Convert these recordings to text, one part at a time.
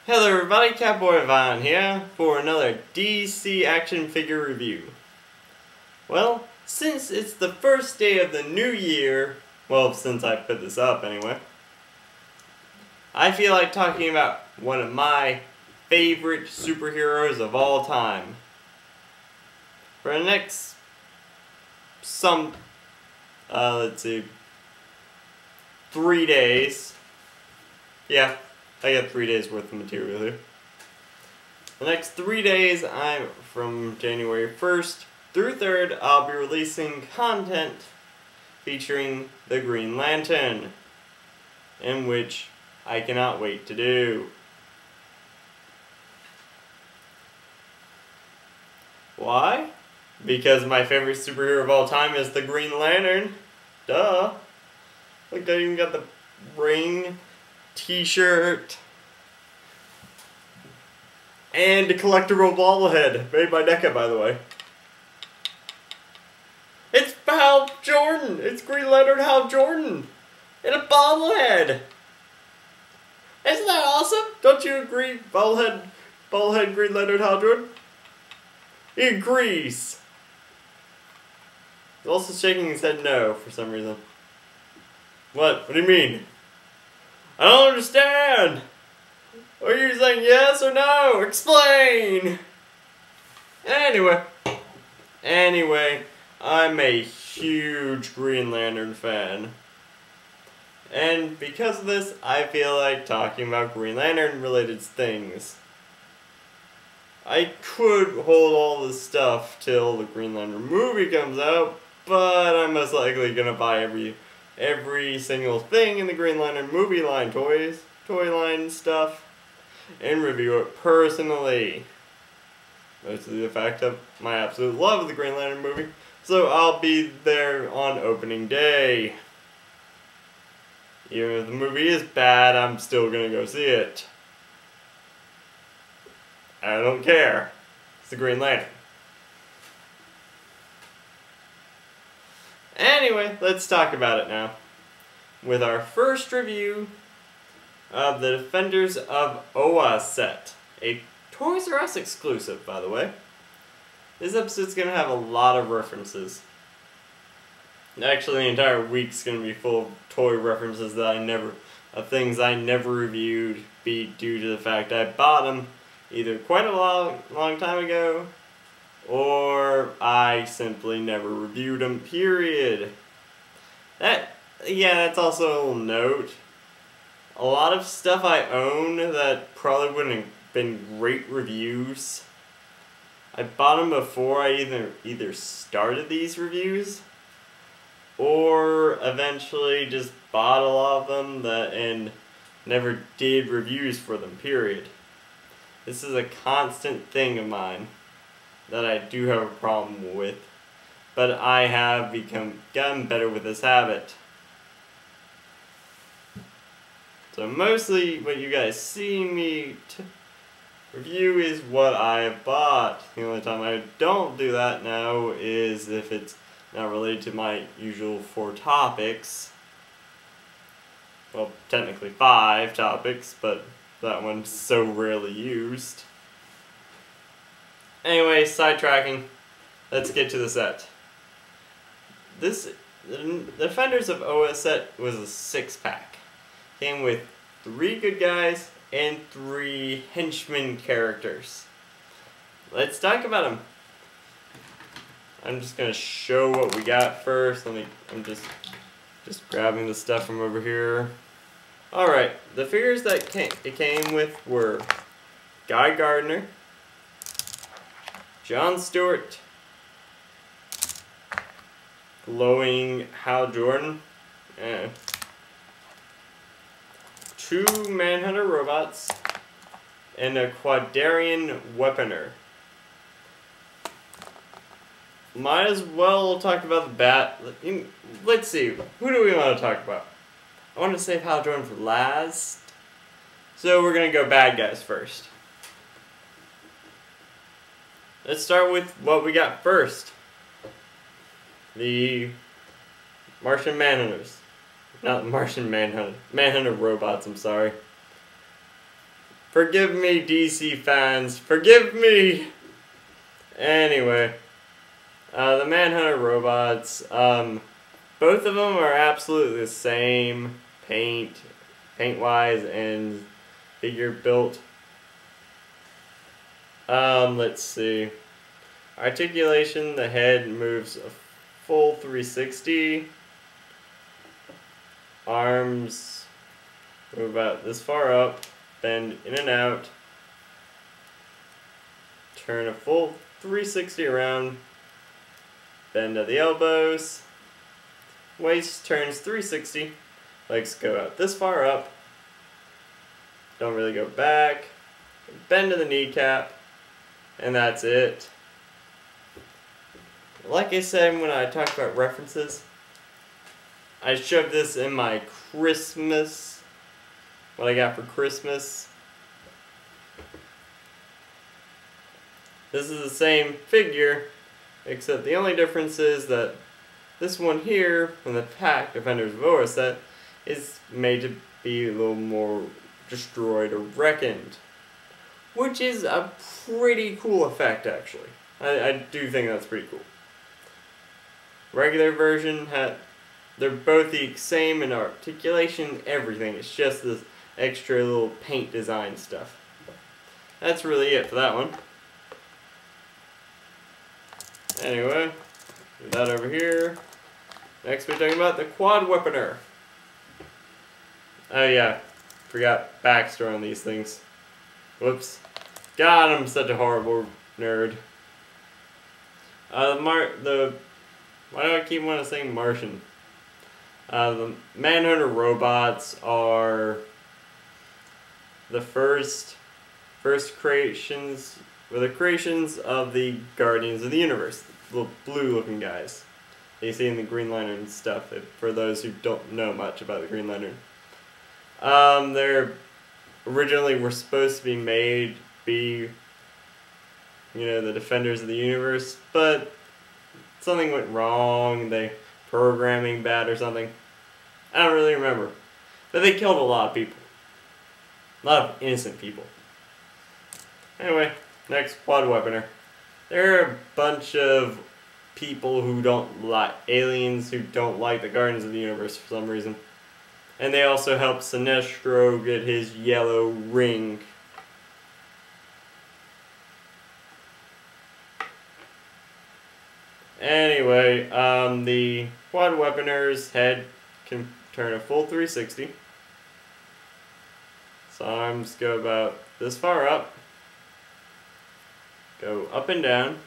Hello everybody, Catboyvan here for another DC action figure review. Well, since it's the first day of the new year, well, since I put this up anyway, I feel like talking about one of my favorite superheroes of all time. For the next let's see, 3 days. Yeah, I got 3 days worth of material here. The next 3 days, from January 1st through 3rd, I'll be releasing content featuring the Green Lantern, in which I cannot wait to do. Why? Because my favorite superhero of all time is the Green Lantern. Duh. Look, I even got the ring, t-shirt, and a collectible bobblehead made by NECA, by the way. It's Hal Jordan! It's Green Lantern Hal Jordan! In a bobblehead! Isn't that awesome? Don't you agree, bobblehead Green Lantern Hal Jordan? He agrees! He's also shaking his head no for some reason. What? What do you mean? I don't understand! Are you saying yes or no? Explain! Anyway, I'm a huge Green Lantern fan. And because of this, I feel like talking about Green Lantern related things. I could hold all this stuff till the Green Lantern movie comes out, but I'm most likely gonna buy every single thing in the Green Lantern movie line, toy line stuff, and review it personally. Mostly the fact of my absolute love of the Green Lantern movie, so I'll be there on opening day. Even if the movie is bad, I'm still gonna go see it. I don't care. It's the Green Lantern. Anyway, let's talk about it now. With our first review of the Defenders of Oa set. A Toys R Us exclusive, by the way. This episode's going to have a lot of references. Actually, the entire week's going to be full of toy references of things I never reviewed, due to the fact I bought them either quite a long time ago, or I simply never reviewed them, period. That's also a little note. A lot of stuff I own that probably wouldn't have been great reviews, I bought them before I either started these reviews, or eventually just bought a lot of them and never did reviews for them, period. This is a constant thing of mine that I do have a problem with, but I have gotten better with this habit. So mostly what you guys see me review is what I have bought. The only time I don't do that now is if it's not related to my usual 4 topics. Well, technically 5 topics, but that one's so rarely used. Anyway, sidetracking. Let's get to the set. The Defenders of Oa set was a 6-pack. Came with 3 good guys and 3 henchman characters. Let's talk about them. I'm just gonna show what we got first. I'm just grabbing the stuff from over here. Alright, the figures that it came with were Gardner, Jon Stewart, glowing Hal Jordan, 2 Manhunter Robots, and a Quadarian Weaponer. Might as well talk about the bat. Let's see, who do we want to talk about? I want to save Hal Jordan for last, so we're going to go bad guys first. Let's start with what we got first. The Martian Manhunters. Not Martian Manhunter. Manhunter Robots, I'm sorry. Forgive me, DC fans. Forgive me! Anyway, the Manhunter Robots, both of them are absolutely the same paint-wise and figure built. Let's see. Articulation, the head moves a full 360. Arms move about this far up, bend in and out. Turn a full 360 around, bend at the elbows. Waist turns 360. Legs go out this far up. Don't really go back. Bend to the kneecap. And that's it. Like I said when I talked about references, I shoved this in my Christmas, what I got for Christmas. This is the same figure, except the only difference is that this one here, from the Pack Defenders of Ora set, is made to be a little more destroyed or reckoned. Which is a pretty cool effect, actually. I do think that's pretty cool. Regular version they're both the same in articulation, everything. It's just this extra little paint design stuff. That's really it for that one. Anyway, do that over here. Next we're talking about the Quadweaponer. Oh yeah, forgot backstory on these things. Whoops. God, I'm such a horrible nerd. Why do I keep wanting to say Martian? The Manhunter Robots are the first creations, or the creations of the Guardians of the Universe, the little blue-looking guys that you see in the Green Lantern stuff. For those who don't know much about the Green Lantern, they're originally were supposed to be the Defenders of the Universe, but something went wrong. Programming bad or something. I don't really remember. But they killed a lot of people. A lot of innocent people. Anyway, next Quadweaponer. There are a bunch of people who don't like aliens, who don't like the Guardians of the Universe for some reason. And they also help Sinestro get his yellow ring. Anyway, the Quadweaponer's head can turn a full 360. His arms go about this far up. Go up and down.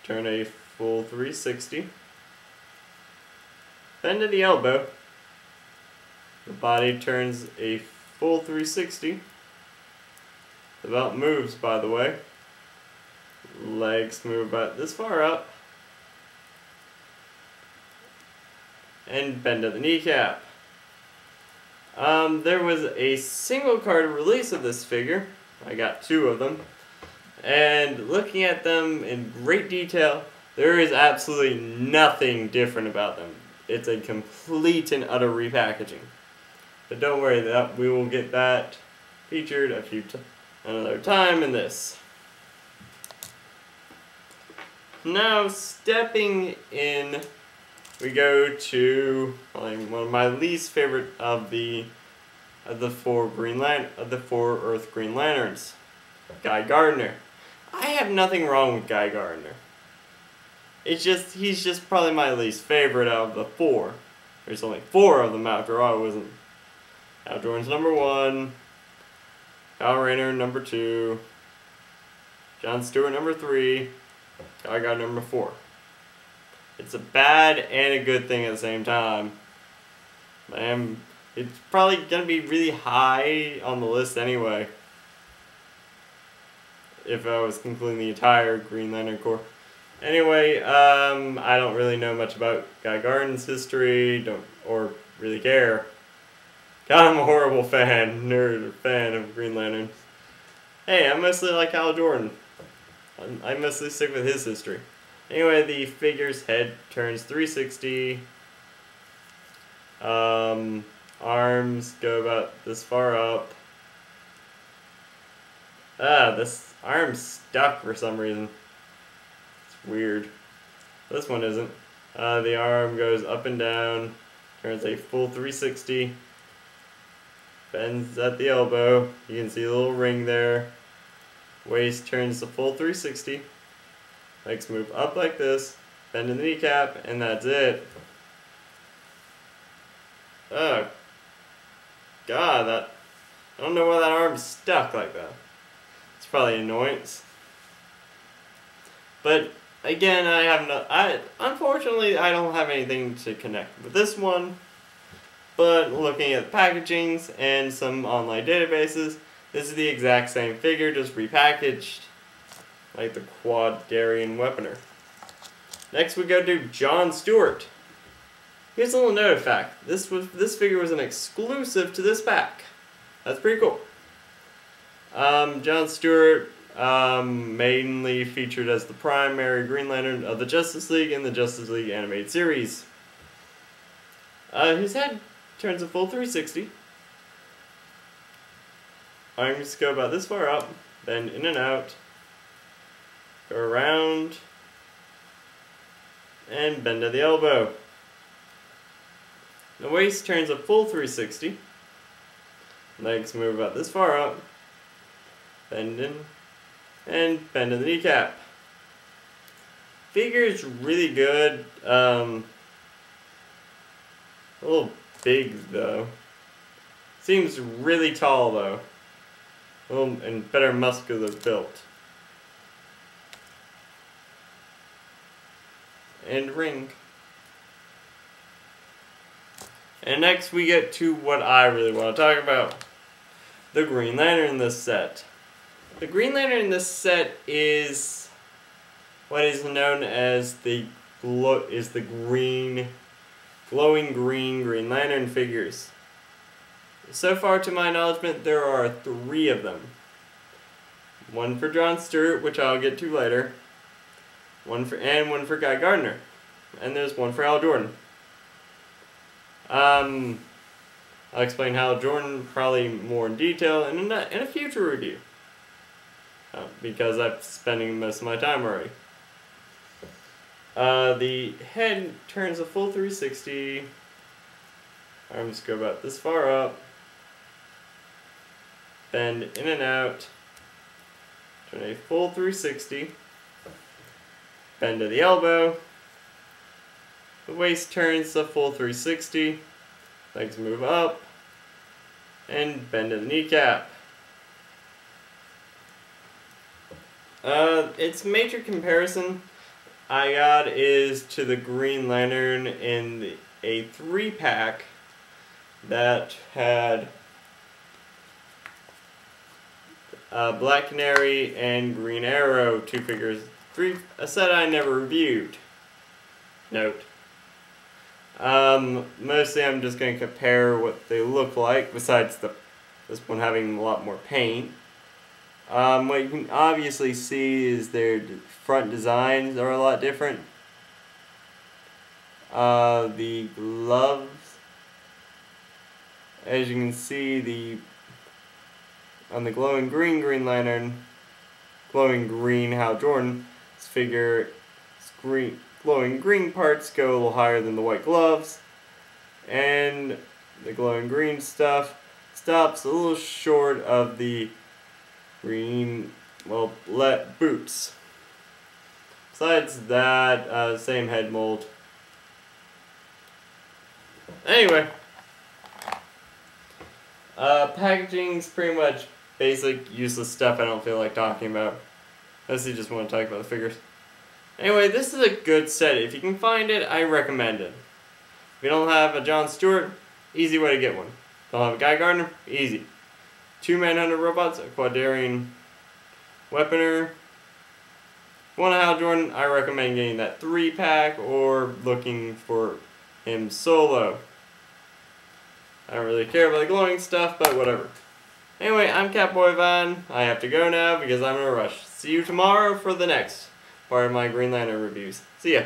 Turn a full 360. Bend to the elbow. The body turns a full 360. The belt moves, by the way. Legs move about this far up. And bend at the kneecap. There was a single card release of this figure. I got 2 of them. And looking at them in great detail, there is absolutely nothing different about them. It's a complete and utter repackaging. But don't worry, that we will get that featured another time in this. Now, stepping in, we go to one of my least favorite of the 4 Earth Green Lanterns, Guy Gardner. I have nothing wrong with Guy Gardner. He's just probably my least favorite out of the 4. There's only 4 of them after all. It wasn't Hal Jordan's number 1, Kyle Rayner number 2, Jon Stewart number 3. I got number 4. It's a bad and a good thing at the same time. It's probably going to be really high on the list anyway. If I was concluding the entire Green Lantern Corps. Anyway, I don't really know much about Guy Gardner's history, or really care. God, I'm a horrible fan of Green Lantern. Hey, I mostly like Hal Jordan. I mostly stick with his history. Anyway, the figure's head turns 360. Arms go about this far up. This arm's stuck for some reason. It's weird. This one isn't. The arm goes up and down, turns a full 360, bends at the elbow. You can see a little ring there. Waist turns a full 360. Legs move up like this, bend in the kneecap, and that's it. Oh, God, I don't know why that arm's stuck like that. It's probably an annoyance. But again, unfortunately, I don't have anything to connect with this one. But looking at the packagings and some online databases, this is the exact same figure, just repackaged, like the Quadarian Weaponer. Next we go to Jon Stewart. Here's a little note of fact. This figure was an exclusive to this pack. That's pretty cool. Jon Stewart, mainly featured as the primary Green Lantern of the Justice League in the Justice League animated series. His head turns a full 360. Arms go about this far up, bend in and out, go around, and bend at the elbow. The waist turns a full 360. Legs move about this far up, bend in, and bend in the kneecap. Figure is really good. A little big though. Seems really tall though. And better muscular built. And ring. And next we get to what I really want to talk about. The Green Lantern in this set. The Green Lantern in this set is what is known as the glowing green Green Lantern figures. So far, to my acknowledgement, there are 3 of them. One for Jon Stewart, which I'll get to later. One for Guy Gardner. And there's one for Hal Jordan. I'll explain Hal Jordan probably more in detail in a future review. Because I'm spending most of my time already. The head turns a full 360. Arms go about this far up. Bend in and out. Turn a full 360. Bend to the elbow. The waist turns a full 360. Legs move up. And bend to the kneecap. Its major comparison I got is to the Green Lantern in a 3-pack that had Black Canary and Green Arrow, 2 figures, a set I never reviewed. Note. Mostly I'm just going to compare what they look like, besides this one having a lot more paint. What you can obviously see is their front designs are a lot different. The gloves, as you can see, on the glowing green Green Lantern, glowing green Hal Jordan, this figure's glowing green parts go a little higher than the white gloves, and the glowing green stuff stops a little short of the green, boots. Besides that, same head mold. Anyway, packaging's pretty much basic, useless stuff I don't feel like talking about. Unless you just want to talk about the figures. Anyway, this is a good set. If you can find it, I recommend it. If you don't have a Jon Stewart, easy way to get one. Don't have a Guy Gardner, easy. 2 Manhunter Robots, a Quadarian Weaponer. If you want a Hal Jordan, I recommend getting that 3-pack or looking for him solo. I don't really care about the glowing stuff, but whatever. Anyway, I'm Catboyvan. I have to go now because I'm in a rush. See you tomorrow for the next part of my Green Lantern reviews. See ya.